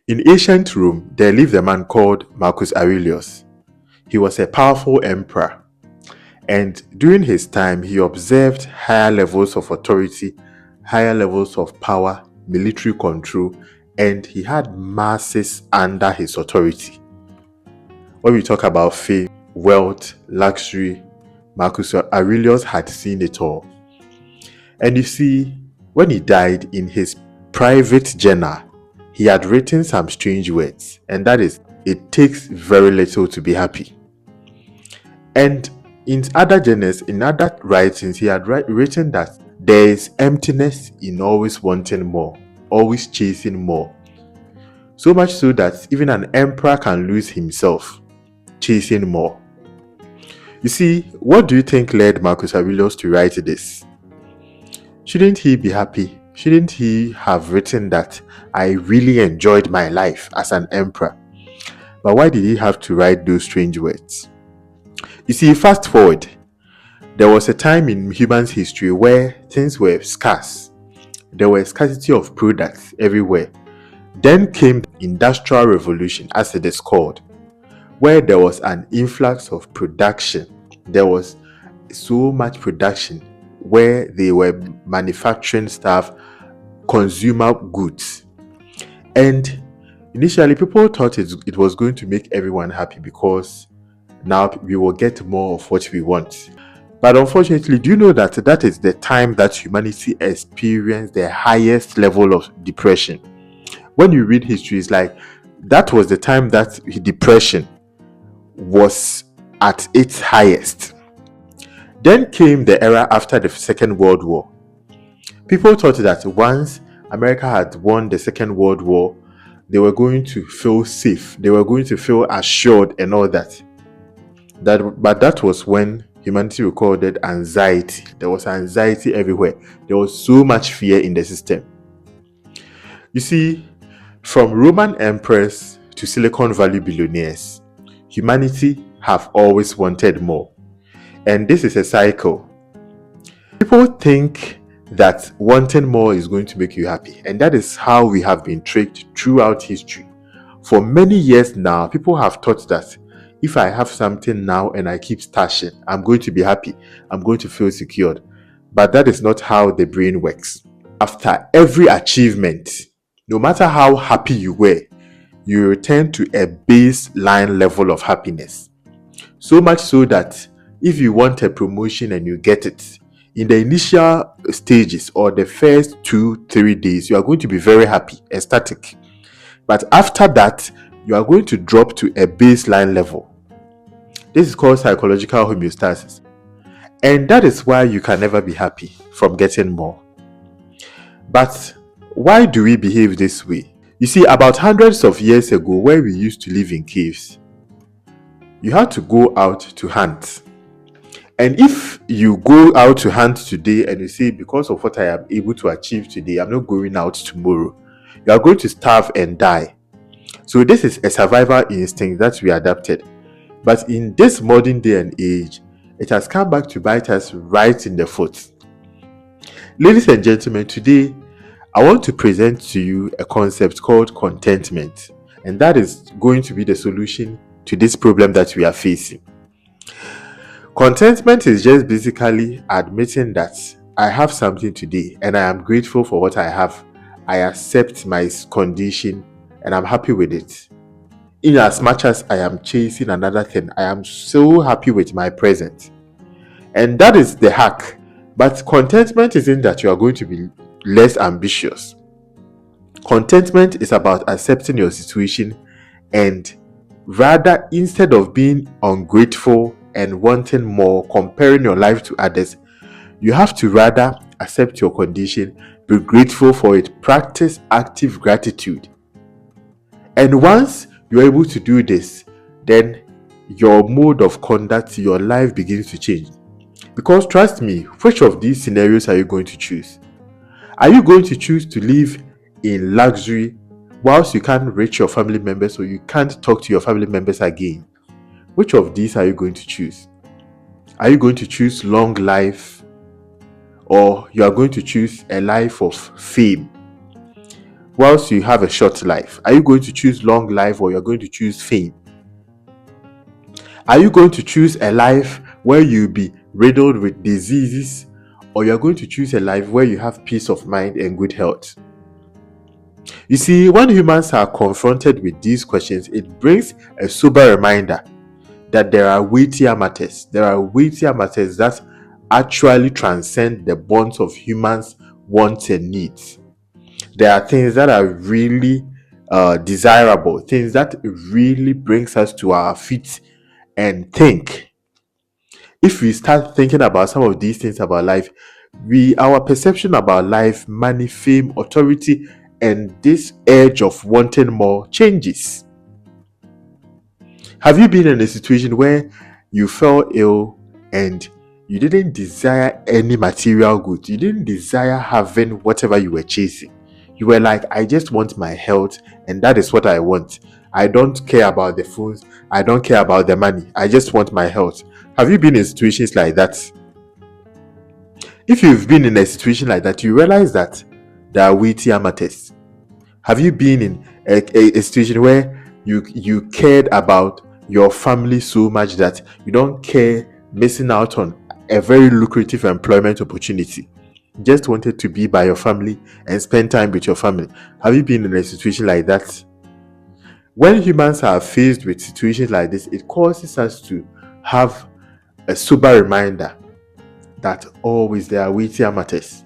In ancient Rome, there lived a man called Marcus Aurelius. He was a powerful emperor, and during his time, he observed higher levels of authority, higher levels of power, military control, and he had masses under his authority. When we talk about fame, wealth, luxury, Marcus Aurelius had seen it all. And you see, when he died, in his private journal, he had written some strange words, and that is, it takes very little to be happy. And in other journals, in other writings, he had written that there is emptiness in always wanting more, always chasing more. So much so that even an emperor can lose himself chasing more. You see, what do you think led Marcus Aurelius to write this? Shouldn't he be happy? Shouldn't he have written that I really enjoyed my life as an emperor? But why did he have to write those strange words? You see, fast forward, there was a time in human history where things were scarce. There was scarcity of products everywhere. Then came the Industrial Revolution, as it is called, where there was an influx of production. There was so much production where they were manufacturing stuff, consumer goods. And initially, people thought it was going to make everyone happy because now we will get more of what we want. But unfortunately, do you know that that is the time that humanity experienced the highest level of depression? When you read history, it's like that was the time that depression was at its highest. Then came the era after the Second World War. People thought that once America had won the Second World War, they were going to feel safe, they were going to feel assured and all that. But that was when humanity recorded anxiety. There was anxiety everywhere. There was so much fear in the system. You see, from Roman emperors to Silicon Valley billionaires, humanity have always wanted more. And this is a cycle. People think that wanting more is going to make you happy. And that is how we have been tricked throughout history. For many years now, people have thought that if I have something now and I keep stashing, I'm going to be happy. I'm going to feel secured. But that is not how the brain works. After every achievement, no matter how happy you were, you return to a baseline level of happiness. So much so that if you want a promotion and you get it, in the initial stages or the first 2-3 days, you are going to be very happy, ecstatic. But after that, you are going to drop to a baseline level. This is called psychological homeostasis. And that is why you can never be happy from getting more. But why do we behave this way? You see, about hundreds of years ago, where we used to live in caves, you had to go out to hunt. And if you go out to hunt today and you say, because of what I am able to achieve today, I'm not going out tomorrow, you are going to starve and die. So this is a survival instinct that we adapted. But in this modern day and age, it has come back to bite us right in the foot. Ladies and gentlemen, today I want to present to you a concept called contentment. And that is going to be the solution to this problem that we are facing. Contentment is just basically admitting that I have something today and I am grateful for what I have. I accept my condition and I'm happy with it. In as much as I am chasing another thing, I am so happy with my present. And that is the hack. But contentment isn't that you are going to be less ambitious. Contentment is about accepting your situation, and rather, instead of being ungrateful and wanting more, comparing your life to others, you have to rather accept your condition, be grateful for it, practice active gratitude. And once you're able to do this, then your mode of conduct, your life begins to change. Because trust me, which of these scenarios are you going to choose? Are you going to choose to live in luxury whilst you can't reach your family members or you can't talk to your family members again? Which of these are you going to choose? Are you going to choose long life, or you are going to choose a life of fame? whilst you have a short life? Are you going to choose long life, or you're going to choose fame? Are you going to choose a life where you'll be riddled with diseases, or you're going to choose a life where you have peace of mind and good health? You see, when humans are confronted with these questions, it brings a sober reminder that there are weightier matters. There are weightier matters that actually transcend the bonds of humans' wants and needs. There are things that are really desirable, things that really brings us to our feet and think. If we start thinking about some of these things about life, our perception about life, money, fame, authority, and this urge of wanting more changes. Have you been in a situation where you fell ill and you didn't desire any material goods? You didn't desire having whatever you were chasing. You were like, I just want my health, and that is what I want. I don't care about the phones. I don't care about the money. I just want my health. Have you been in situations like that? If you've been in a situation like that, you realize that there are weightier matters. Have you been in a situation where you cared about your family so much that you don't care missing out on a very lucrative employment opportunity? Just wanted to be by your family and spend time with your family. Have you been in a situation like that? When humans are faced with situations like this, it causes us to have a sober reminder that always there are weightier matters.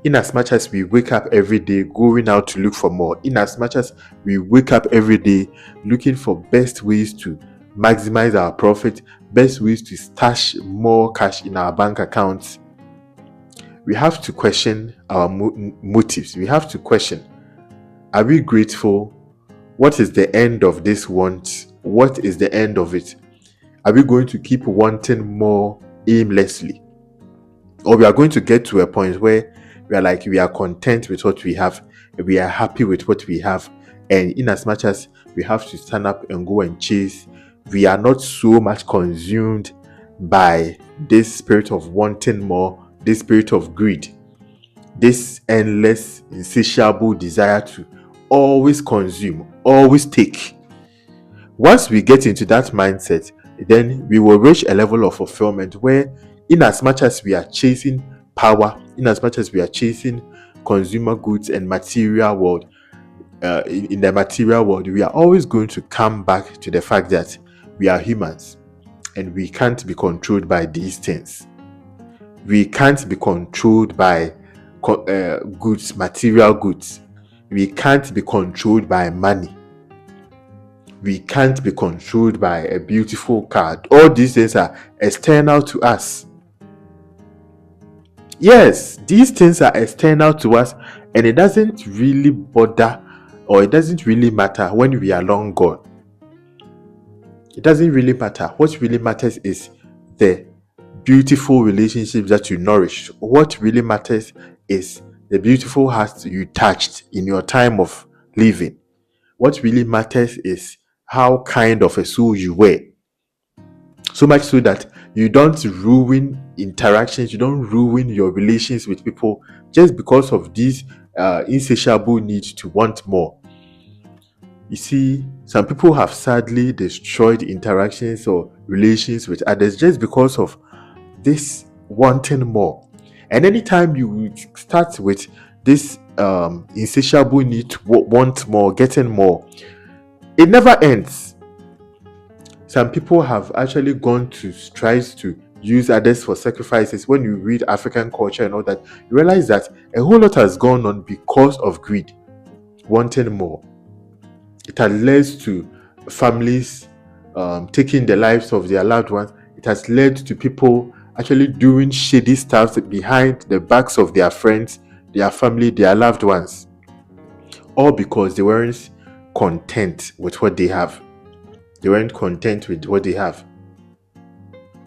In as much as we wake up every day going out to look for more, in as much as we wake up every day looking for best ways to maximize our profit, best ways to stash more cash in our bank accounts, we have to question our motives. We have to question, are we grateful? What is the end of this want? What is the end of it? Are we going to keep wanting more aimlessly? Or we are going to get to a point where we are content with what we have, we are happy with what we have, and in as much as we have to stand up and go and chase, we are not so much consumed by this spirit of wanting more, this spirit of greed, this endless insatiable desire to always consume, always take. Once we get into that mindset, then we will reach a level of fulfillment where, in as much as we are chasing power, in as much as we are chasing consumer goods and material world, in the material world, we are always going to come back to the fact that we are humans and we can't be controlled by these things. We can't be controlled by goods, material goods. We can't be controlled by money. We can't be controlled by a beautiful car. All these things are external to us. Yes, these things are external to us, and it doesn't really bother, or it doesn't really matter when we are long gone. It doesn't really matter. What really matters is the beautiful relationships that you nourish. What really matters is the beautiful hearts you touched in your time of living. What really matters is how kind of a soul you were. So much so that you don't ruin interactions, you don't ruin your relations with people just because of this insatiable need to want more. You see, some people have sadly destroyed interactions or relations with others just because of this wanting more. And anytime you start with this insatiable need to want more, getting more, it never ends. Some people have actually gone to strides to use others for sacrifices. When you read African culture and all that, you realize that a whole lot has gone on because of greed, wanting more. It has led to families taking the lives of their loved ones. It has led to people actually doing shady stuff behind the backs of their friends, their family, their loved ones. All because they weren't content with what they have. They weren't content with what they have.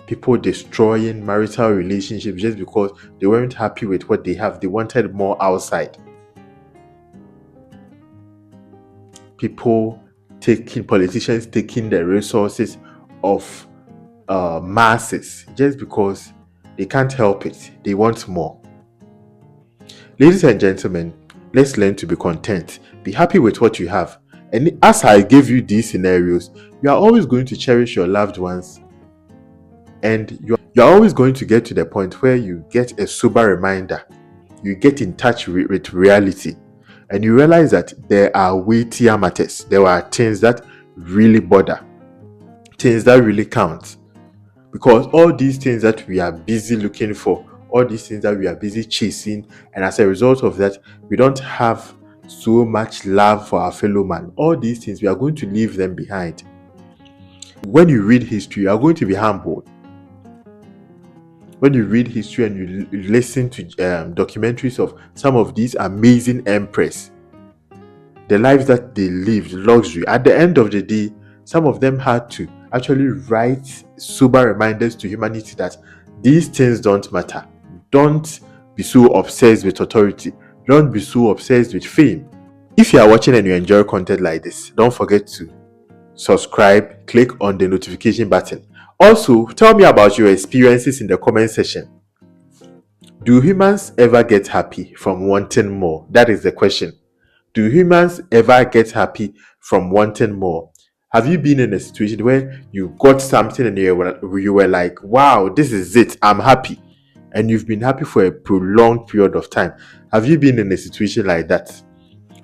People destroying marital relationships just because they weren't happy with what they have. They wanted more outside. Politicians taking the resources of masses just because they can't help it. They want more. Ladies and gentlemen, Let's learn to be content. Be happy with what you have. And as I gave you these scenarios, you are always going to cherish your loved ones, and you're always going to get to the point where you get a sober reminder. You get in touch with reality, and you realize that there are weightier matters. There are things that really bother, things that really count. Because all these things that we are busy looking for, all these things that we are busy chasing, and as a result of that, we don't have so much love for our fellow man. All these things, we are going to leave them behind. When you read history, you are going to be humbled. When you read history and you listen to documentaries of some of these amazing emperors, the lives that they lived, luxury, at the end of the day, some of them had to actually write sober reminders to humanity that these things don't matter. Don't be so obsessed with authority. Don't be so obsessed with fame. If you are watching and you enjoy content like this, don't forget to subscribe, click on the notification button. Also, tell me about your experiences in the comment section. Do humans ever get happy from wanting more? That is the question. Do humans ever get happy from wanting more? Have you been in a situation where you got something and you were like, wow, this is it, I'm happy? And you've been happy for a prolonged period of time. Have you been in a situation like that?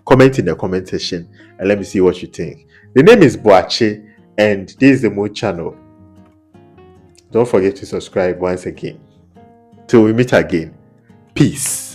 Comment in the comment section and let me see what you think. The name is Boache and this is the Moed channel. Don't forget to subscribe once again. Till we meet again. Peace.